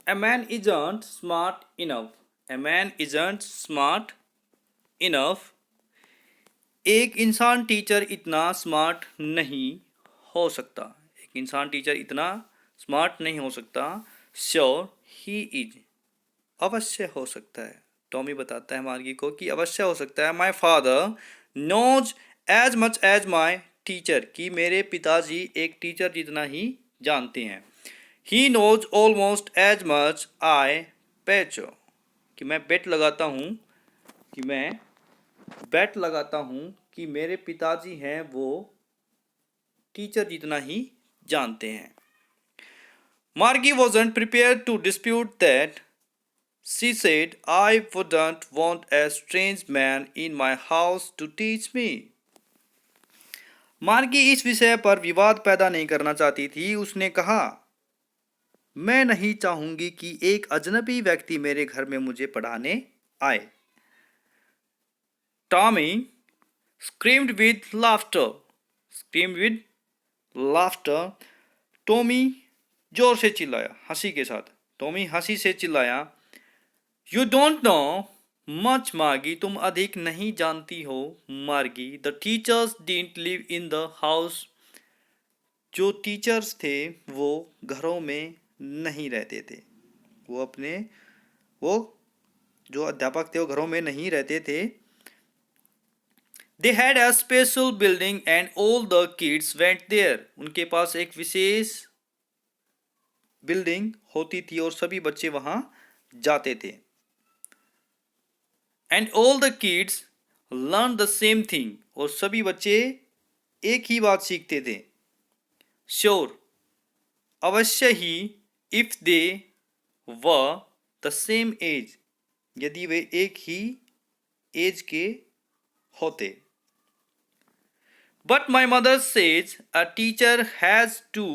A man isn't smart enough. A man isn't smart enough. एक इंसान teacher इतना smart नहीं हो सकता। एक इंसान टीचर इतना स्मार्ट नहीं हो सकता। श्योर ही इज, अवश्य हो सकता है। टॉमी बताता है मार्गी को कि अवश्य हो सकता है। My father knows as much as my teacher, कि मेरे पिताजी एक टीचर जितना ही जानते हैं। He knows almost as much I bet, कि मैं बेट लगाता हूँ कि मेरे पिताजी हैं वो टीचर जितना ही जानते हैं। मार्गी wasn't prepared to dispute that. She said, I wouldn't want a strange man in my house to teach me. मार्गी इस विषय पर विवाद पैदा नहीं करना चाहती थी। उसने कहा, मैं नहीं चाहूंगी कि एक अजनबी व्यक्ति मेरे घर में मुझे पढ़ाने आए। Tommy screamed with laughter. Tommy जोर से चिल्लाया, हंसी के साथ। टॉमी हंसी से चिल्लाया, यू डोंट नो मच मार्गी, तुम अधिक नहीं जानती हो मार्गी। The teachers didn't live in the house, जो टीचर्स थे वो घरों में नहीं रहते थे। वो जो अध्यापक थे वो घरों में नहीं रहते थे। They had a special building and all the kids went there. उनके पास एक विशेष बिल्डिंग होती थी और सभी बच्चे वहां जाते थे। And all the kids learned the same thing. और सभी बच्चे एक ही बात सीखते थे। Sure, अवश्य ही, if they were the same age, यदि वे एक ही एज के होते। But my mother says a teacher has to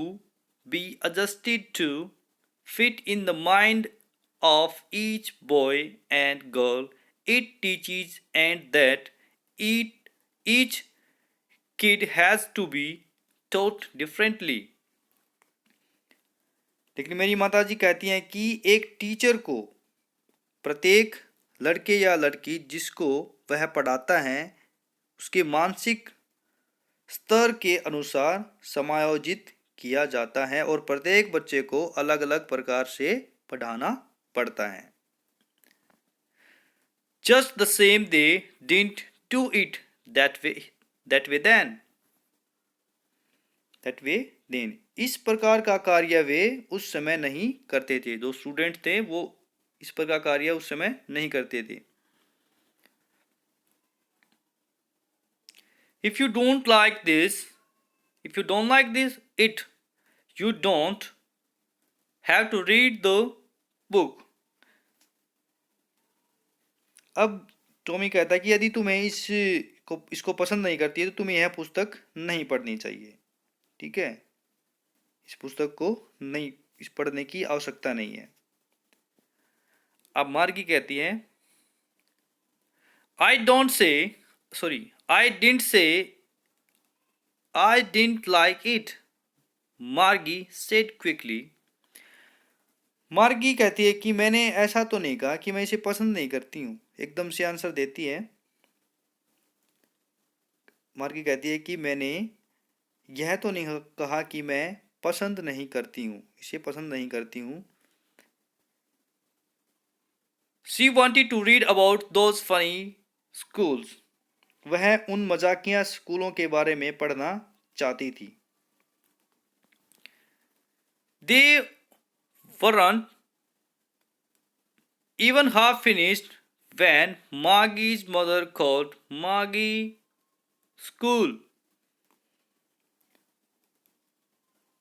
be adjusted to fit in the mind of each boy and girl it teaches, and that each kid has to be taught differently. लेकिन मेरी माताजी कहती हैं कि एक teacher को प्रत्येक लड़के या लड़की जिसको वह पढ़ाता है उसके मानसिक स्तर के अनुसार समायोजित किया जाता है और प्रत्येक बच्चे को अलग अलग प्रकार से पढ़ाना पड़ता है। Just the same they didn't do it that way then. इस प्रकार का कार्य वे उस समय नहीं करते थे। जो स्टूडेंट थे वो इस प्रकार का कार्य उस समय नहीं करते थे। If you don't like this, you don't have to read the book. अब टॉमी कहता है कि यदि तुम्हें इसको पसंद नहीं करती है तो तुम्हें यह पुस्तक नहीं पढ़नी चाहिए। ठीक है, इस पुस्तक को नहीं इस पढ़ने की आवश्यकता नहीं है। अब मार्गी कहती है, I didn't like it, मार्गी said quickly. मार्गी कहती है कि मैंने ऐसा तो नहीं कहा कि मैं इसे पसंद नहीं करती हूँ। एकदम से आंसर देती है। मार्गी कहती है कि मैंने यह तो नहीं कहा कि मैं पसंद नहीं करती हूँ, इसे पसंद नहीं करती हूँ। She wanted to read about those funny schools. वह उन मजाकिया स्कूलों के बारे में पढ़ना चाहती थी। They weren't even half finished when Margie's mother called Margie school.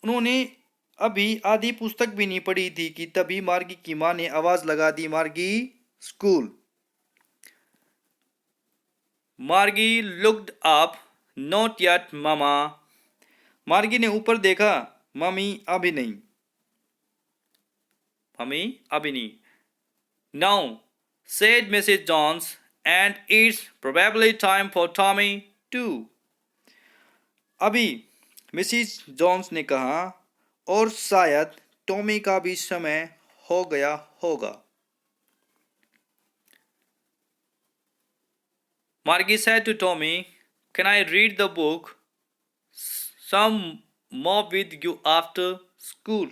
उन्होंने अभी आधी पुस्तक भी नहीं पढ़ी थी कि तभी मार्गी की मां ने आवाज लगा दी, Margie school. Margie looked up, not yet mama. Margie ने ऊपर देखा, मम्मी अभी नहीं। Now said Mrs Jones, and it's probably time for Tommy too. अभी मिसेस जॉन्स ने कहा, और शायद टॉमी का भी समय हो गया होगा। Margie said to Tommy, "Can I read the book some more with you after school?"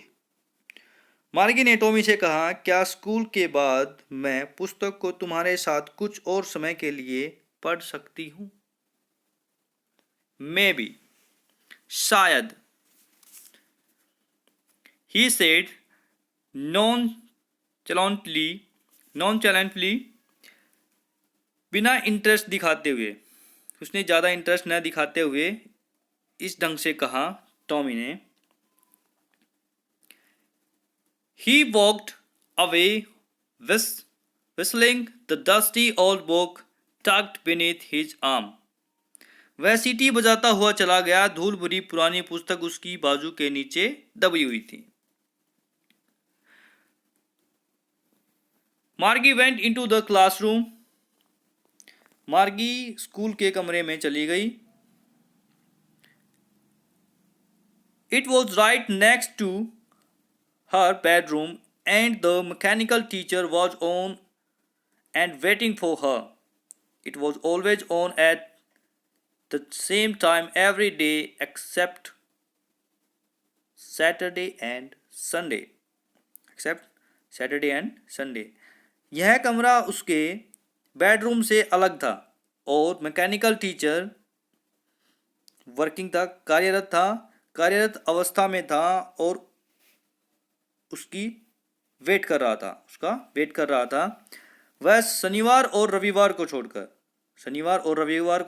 मार्गी ने टॉमी से कहा, क्या स्कूल के बाद मैं पुस्तक को तुम्हारे साथ कुछ और समय के लिए पढ़ सकती हूँ? Maybe, शायद, he said nonchalantly, बिना इंटरेस्ट दिखाते हुए। उसने ज़्यादा इंटरेस्ट न दिखाते हुए इस ढंग से कहा टॉमी ने। He walked away whistling, the dusty old book tucked beneath his arm. वह सीटी बजाता हुआ चला गया, धूल भरी पुरानी पुस्तक उसकी बाजू के नीचे दबी हुई थी। Margie went into the classroom. Margie school के कमरे में चली गई। It was right next to her bedroom, and the mechanical teacher was on and waiting for her. It was always on at the same time every day except Saturday and Sunday. Except Saturday and Sunday. यह कमरा उसके bedroom से अलग था और mechanical teacher working था, कार्यरत अवस्था में था और उसका वेट कर रहा था। वह शनिवार और रविवार को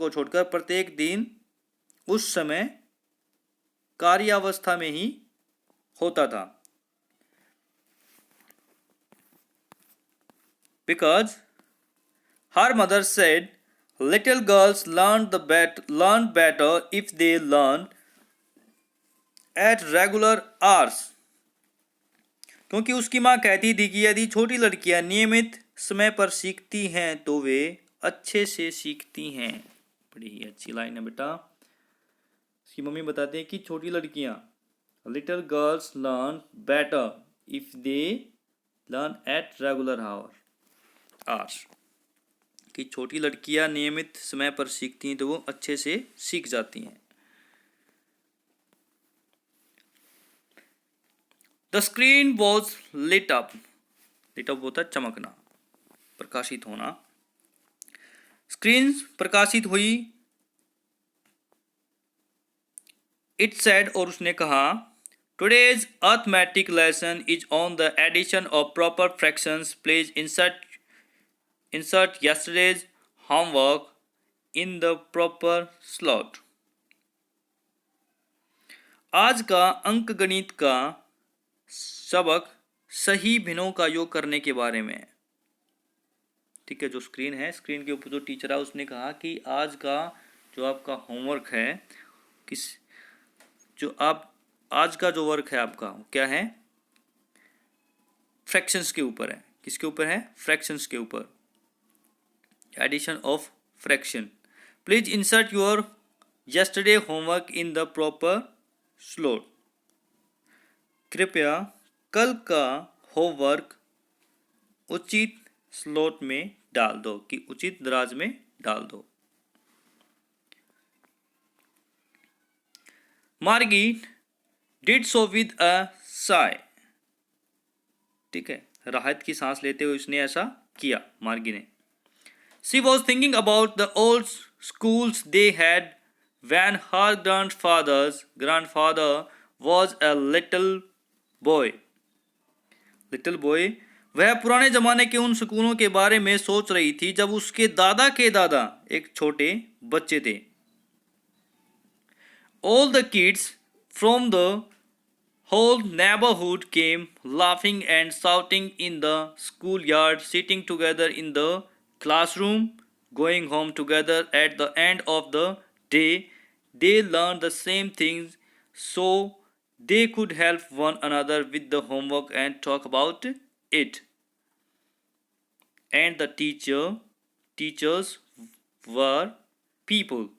छोड़कर प्रत्येक दिन उस समय कार्यावस्था में ही होता था। Because her mother said little girls learn better if they learn at regular hours. क्योंकि उसकी माँ कहती थी कि यदि छोटी लड़कियां नियमित समय पर सीखती हैं तो वे अच्छे से सीखती हैं। बड़ी ही अच्छी लाइन है बेटा। उसकी मम्मी बताते हैं कि छोटी लड़कियां, little girls learn better if they learn at regular hours, कि छोटी लड़कियां नियमित समय पर सीखती हैं तो वो अच्छे से सीख जाती हैं। The screen was lit up. Lit up होता है चमकना, प्रकाशित होना। स्क्रीन प्रकाशित हुई। It said, और उसने कहा, Today's arithmetic lesson is on the addition of proper fractions. Please insert yesterday's homework in the proper slot. आज का अंकगणित का सबक सही भिन्नों का योग करने के बारे में है। ठीक है, जो स्क्रीन है, स्क्रीन के ऊपर जो टीचर है उसने कहा कि आज का जो आपका होमवर्क है, आज का जो वर्क है आपका क्या है? फ्रैक्शंस के ऊपर है। किसके ऊपर है? फ्रैक्शंस के ऊपर। Addition of fraction. Please insert your yesterday homework in the proper slot. कृपया कल का होमवर्क उचित स्लॉट में डाल दो, कि उचित दराज में डाल दो। मार्गी did so with a Sai. ठीक है, राहत की सांस लेते हुए उसने ऐसा किया, मार्गी ने। She was thinking about the old schools they had when her grandfather was a little boy. वह पुराने जमाने के उन स्कूलों के बारे में सोच रही थी जब उसके दादा के दादा एक छोटे बच्चे थे। All the kids from the whole neighborhood came laughing and shouting in the schoolyard, sitting together in the classroom, going home together at the end of the day. They learned the same things so they could help one another with the homework and talk about it. And the teachers were people.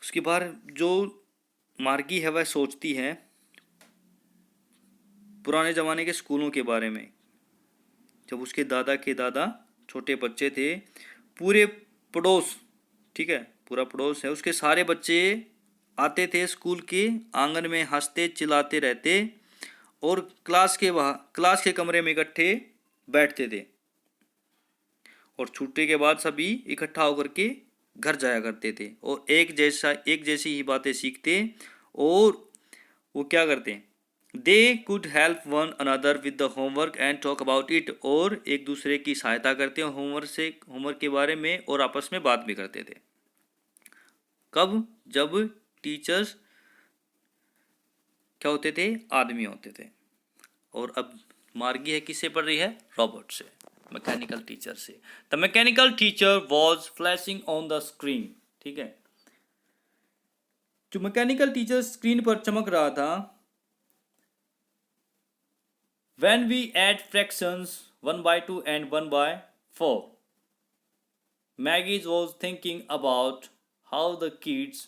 उसके बाद जो मार्गी है वह सोचती है पुराने ज़माने के स्कूलों के बारे में। जब उसके दादा के दादा छोटे बच्चे थे, पूरे पड़ोस, ठीक है, पूरा पड़ोस है, उसके सारे बच्चे आते थे स्कूल के आंगन में, हंसते चिल्लाते रहते और क्लास के कमरे में इकट्ठे बैठते थे और छुट्टी के बाद सभी इकट्ठा होकर के घर जाया करते थे और एक जैसी ही बातें सीखते। और वो क्या करते, they could help one another with the homework and talk about it, और एक दूसरे की सहायता करते हैं होमवर्क के बारे में और आपस में बात भी करते थे। कब? जब टीचर्स क्या होते थे? आदमी होते थे। और अब मार्गी है किससे पढ़ रही है? रॉबर्ट से, मैकेनिकल टीचर से। The mechanical teacher was flashing on the screen, ठीक है, जो मैकेनिकल टीचर स्क्रीन पर चमक रहा था। When we add fractions 1 by 2 and 1 by 4, Maggie was thinking about how the kids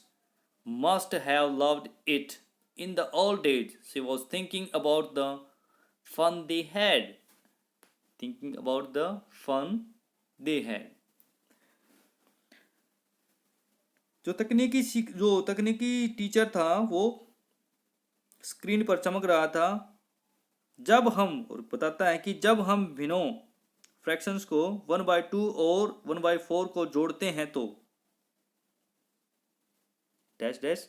must have loved it in the old days. She was thinking about the fun they had. Thinking about the fun they had. जो तकनीकी teacher था वो screen पर चमक रहा था जब हम, और बताता है कि जब हम भिन्नों फ्रैक्शंस को 1/2 और 1/4 को जोड़ते हैं तो डैश डैश।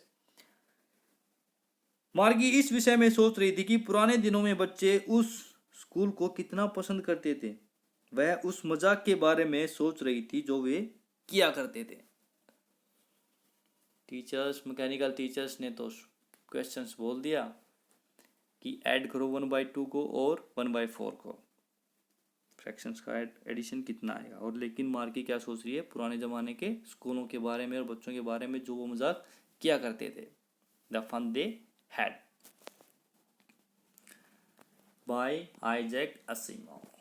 मार्गी इस विषय में सोच रही थी कि पुराने दिनों में बच्चे उस स्कूल को कितना पसंद करते थे। वह उस मजाक के बारे में सोच रही थी जो वे किया करते थे। मैकेनिकल टीचर्स ने तो क्वेश्चंस बोल दिया कि ऐड करो 1/2 को और 1/4 को, फ्रैक्शंस का एडिशन कितना आएगा। और लेकिन मार्गी क्या सोच रही है? पुराने ज़माने के स्कूलों के बारे में और बच्चों के बारे में जो वो मजाक किया करते थे। The fun they had, by Isaac Asimov.